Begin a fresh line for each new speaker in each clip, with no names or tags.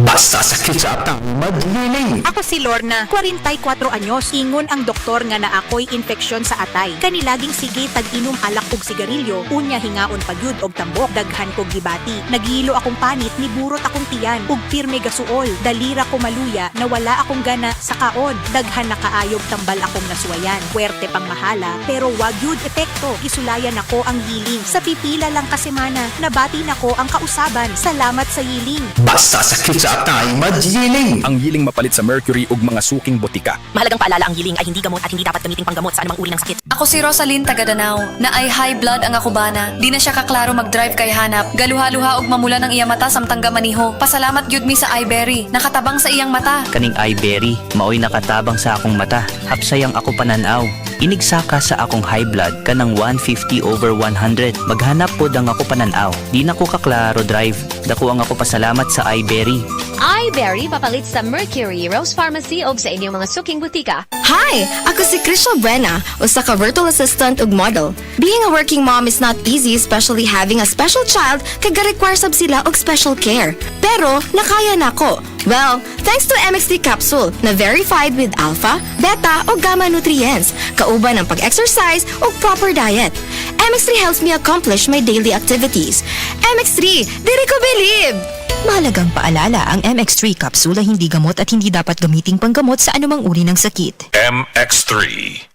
Basta sakit sa atang madliling.
Ako si Lorna, 44 anyos. Ingon ang doktor nga na ako'y infeksyon sa atay. Kanilaging sige tag-inom alak og sigarilyo, unya hingaon pagyud og tambok, daghan kog gibati. Nagilo akong panit, niburot akong tiyan, ug pirme gasuol. Dalira ko maluya, nawala akong gana sa kaon. Daghan na kaayog tambal akong naswayan. Puwerte pang mahala, pero wag yun epekto. Isulayan ako ang yiling. Sa pipila lang kasemana, nabati nako ang kausaban. Salamat sa yiling.
Basta sakit sa atang madliling.
Ang yiling mapalit sa mercury ug mga suking botika.
Mahalagang paalala, ang yiling ay hindi gamot at hindi dapat gamitin panggamot sa anumang uri ng sakit.
Ako si Rosalyn taga Danao, na ay high blood ang akubana. Di na siya kaklaro mag-drive kay hanap. Galuha-luha og mamula ng iyang mata samtang gamaniho. Pasalamat gyud mi sa iBerry, nakatabang sa iyang mata.
Kaning iBerry, maoy nakatabang sa akong mata. Hapsayang ako pananaw. Inigsaka sa akong high blood kanang 150/100. Maghanap pod ang ako pananaw. Di na ko kaklaro drive. Dako ang ako pasalamat sa iBerry.
iBerry papalit sa Mercury, Rose Pharmacy o sa inyong mga suking butika.
Hi! Ako si Crystal Brenna, usa ka virtual assistant ug model. Being a working mom is not easy, especially having a special child kag ga-require sab sila og special care. Pero, nakaya nako. Well, thanks to MXD capsule na verified with alpha, beta o gamma nutrients, kauban ng pag-exercise o proper diet. MX3 helps me accomplish my daily activities. MX3, diri ko believe!
Mahalagang paalala, ang MX3 kapsula hindi gamot at hindi dapat gamiting panggamot sa anumang uri ng sakit.
MX3.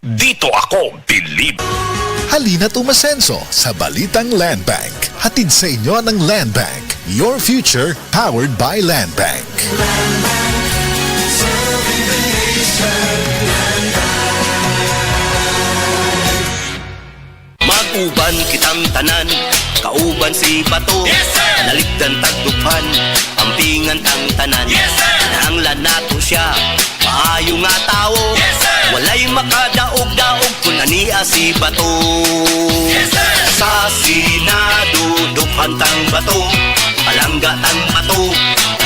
Dito ako, believe.
Halina't umasenso sa Balitang Land Bank. Hatid sa inyo ng Land Bank. Your future powered by Land Bank.
Mag-uban kitang tanan, kauban si Bato. Naligdan tagdupan, ampingan tang tanan. Nahanglan nato siya, maayo nga tao. Walay makadaog-daog kung ania si Bato. Sa Senado, dukan tang Bato. Palangga tang Bato,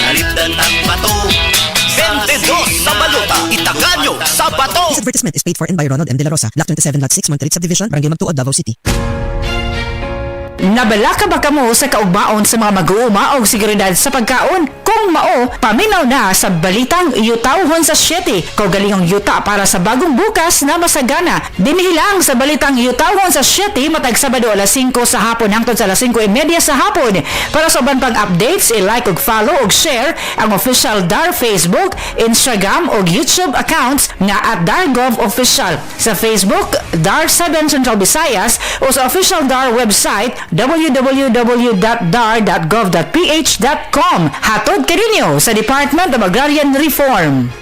naligdan tang Bato. 22 sa balota, itaganyo sa Bato.
This advertisement is paid for and by Ronald M. De La Rosa, Block 27, Lot 6, Monterey Subdivision, Barangay Magtuod, Davao City.
Nabala ka ba kamo sa kaugmaon sa mga mag-uuma o seguridad sa pagkaon? Kung mao, paminaw na sa Balitang Yutawhon sa 7. Kaugalingong yuta para sa bagong bukas na masagana. Dinihilang sa Balitang Yutawhon sa 7 matag Sabado alas 5 sa hapon hangtod sa alas 5:30 sa hapon. Para sa uban pang updates, i-like ug follow ug share ang official DAR Facebook, Instagram ug YouTube accounts nga @DarGov Official. Sa Facebook, DAR 7 Central Visayas o sa official DAR website www.dar.gov.ph.com. Hatod kaninyo sa Department of Agrarian Reform.